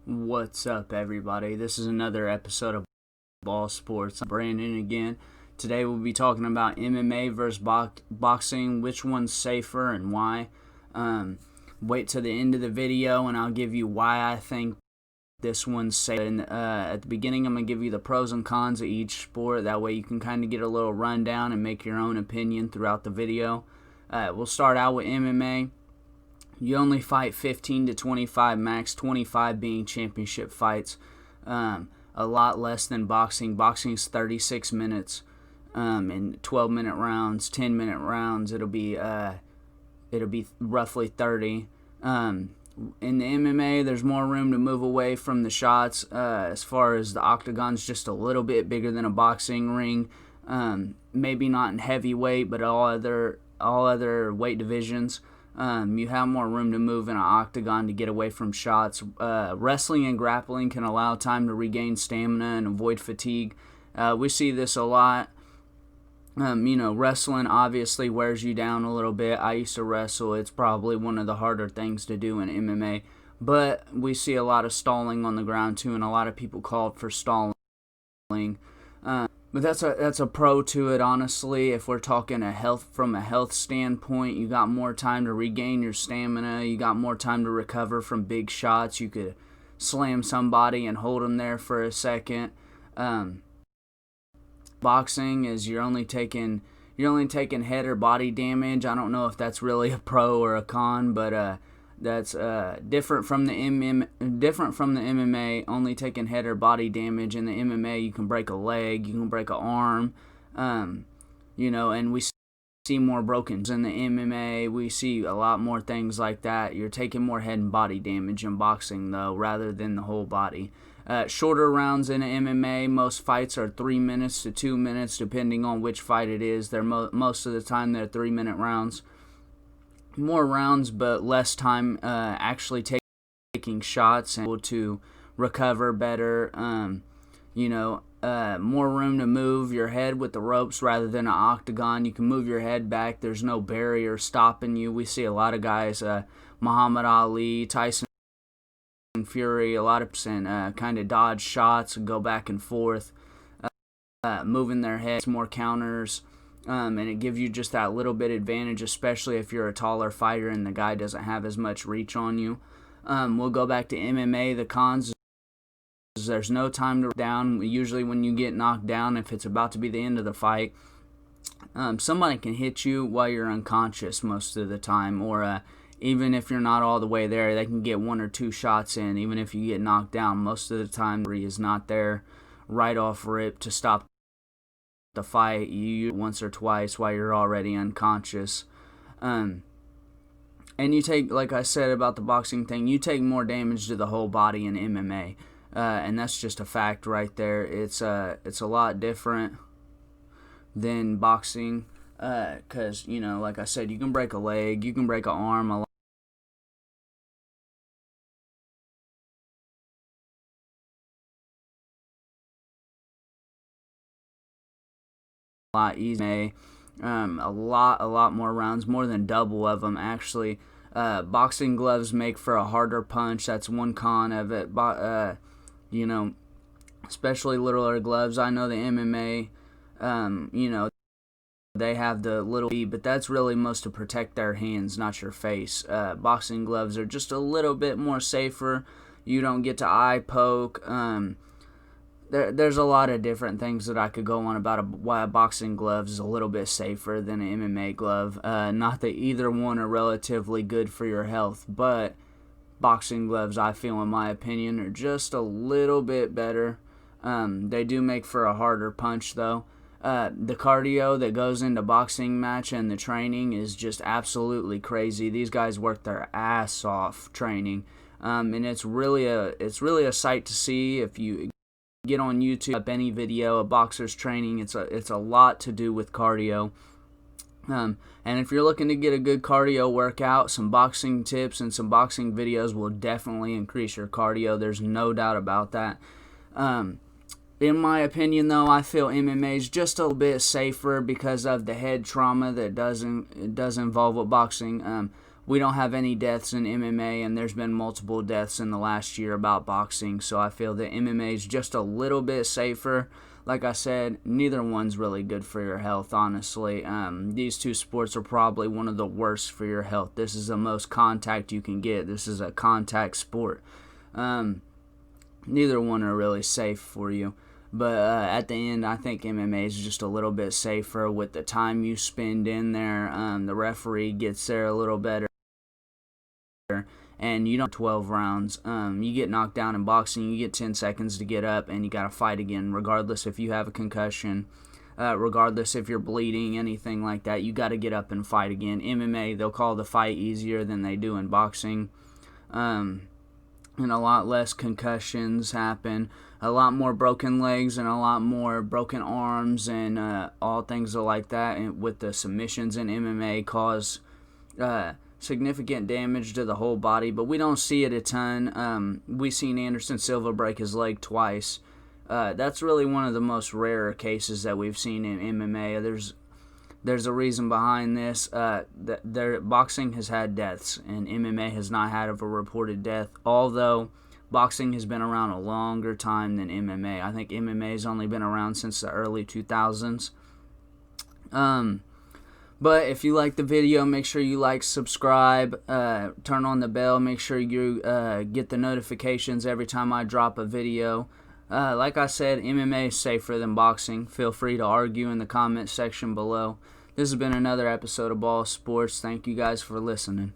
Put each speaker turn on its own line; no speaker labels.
What's up, everybody? This is another episode of Ball Sports. I'm Brandon again. Today we'll be talking about MMA versus boxing, which one's safer and why. Wait till the end of the video and I'll give you why I think this one's safe. And at the beginning, I'm going to give you the pros and cons of each sport. That way you can kind of get a little rundown and make your own opinion throughout the video. We'll start out with MMA. You only fight 15 to 25 max, 25 being championship fights. A lot less than boxing. Boxing's 36 minutes in 12-minute rounds, 10-minute rounds. It'll be roughly 30. In the MMA, there's more room to move away from the shots. As far as the octagon's just a little bit bigger than a boxing ring. Maybe not in heavyweight, but all other weight divisions. You have more room to move in an octagon to get away from shots. Wrestling and grappling can allow time to regain stamina and avoid fatigue. We see this a lot. Wrestling obviously wears you down a little bit. I used to wrestle. It's probably one of the harder things to do in MMA. But we see a lot of stalling on the ground too, and a lot of people called for stalling. But that's a pro to it, honestly. If we're talking from a health standpoint, you got more time to regain your stamina. You got more time to recover from big shots. You could slam somebody and hold them there for a second. Boxing is you're only taking head or body damage. I don't know if that's really a pro or a con, but that's different from the MMA. Only taking head or body damage. In the MMA, you can break a leg, you can break an arm, and we see more brokens in the MMA. We see a lot more things like that. You're taking more head and body damage in boxing, though, rather than the whole body. Shorter rounds in MMA. Most fights are 3 minutes to 2 minutes, depending on which fight it is. They're most of the time they're 3-minute rounds. More rounds, but less time actually taking shots and able to recover better. More room to move your head with the ropes rather than an octagon. You can move your head back. There's no barrier stopping you. We see a lot of guys, Muhammad Ali, Tyson Fury, a lot of kind of dodge shots and go back and forth, moving their heads, more counters. And it gives you just that little bit advantage, especially if you're a taller fighter and the guy doesn't have as much reach on you. We'll go back to MMA. The cons is there's no time to down. Usually when you get knocked down, if it's about to be the end of the fight, somebody can hit you while you're unconscious most of the time, or even if you're not all the way there, they can get 1 or 2 shots in. Even if you get knocked down, most of the time the is not there right off rip to stop the fight. You once or twice while you're already unconscious. And you take, like I said about the boxing thing, you take more damage to the whole body in MMA. And that's just a fact right there. It's a lot different than boxing. Because, like I said, you can break a leg, you can break an arm a lot easier. A lot more rounds, more than double of them actually. Boxing gloves make for a harder punch. That's one con of it. Especially littler gloves. I know the MMA, they have the little B, but that's really most to protect their hands, not your face. Boxing gloves are just a little bit more safer. You don't get to eye poke. There's a lot of different things that I could go on about why a boxing glove is a little bit safer than an MMA glove. Not that either one are relatively good for your health, but boxing gloves, I feel, in my opinion, are just a little bit better. They do make for a harder punch, though. The cardio that goes into boxing match and the training is just absolutely crazy. These guys work their ass off training, and it's really a sight to see. If you get on YouTube up any video of boxers training, it's a lot to do with cardio. And if you're looking to get a good cardio workout, some boxing tips and some boxing videos will definitely increase your cardio. There's no doubt about that. In my opinion, though, I feel MMA is just a little bit safer because of the head trauma that does involve with boxing. we don't have any deaths in MMA, and there's been multiple deaths in the last year about boxing, so I feel that MMA is just a little bit safer. Like I said, neither one's really good for your health, honestly. These two sports are probably one of the worst for your health. This is the most contact you can get. This is a contact sport. Neither one are really safe for you. But at the end, I think MMA is just a little bit safer with the time you spend in there. The referee gets there a little better. And you don't 12 rounds. You get knocked down in boxing, you get 10 seconds to get up, and you got to fight again, regardless if you have a concussion, regardless if you're bleeding, anything like that. You got to get up and fight again. MMA, they'll call the fight easier than they do in boxing. And a lot less concussions happen, a lot more broken legs, and a lot more broken arms, and all things like that. And with the submissions in MMA cause significant damage to the whole body, but we don't see it a ton. We seen Anderson Silva break his leg twice. That's really one of the most rare cases that we've seen in MMA. There's a reason behind this. Boxing has had deaths, and MMA has not had a reported death, although boxing has been around a longer time than MMA. I think MMA has only been around since the early 2000s. But if you like the video, make sure you like, subscribe, turn on the bell, make sure you get the notifications every time I drop a video. Like I said, MMA is safer than boxing. Feel free to argue in the comment section below. This has been another episode of Ball Sports. Thank you guys for listening.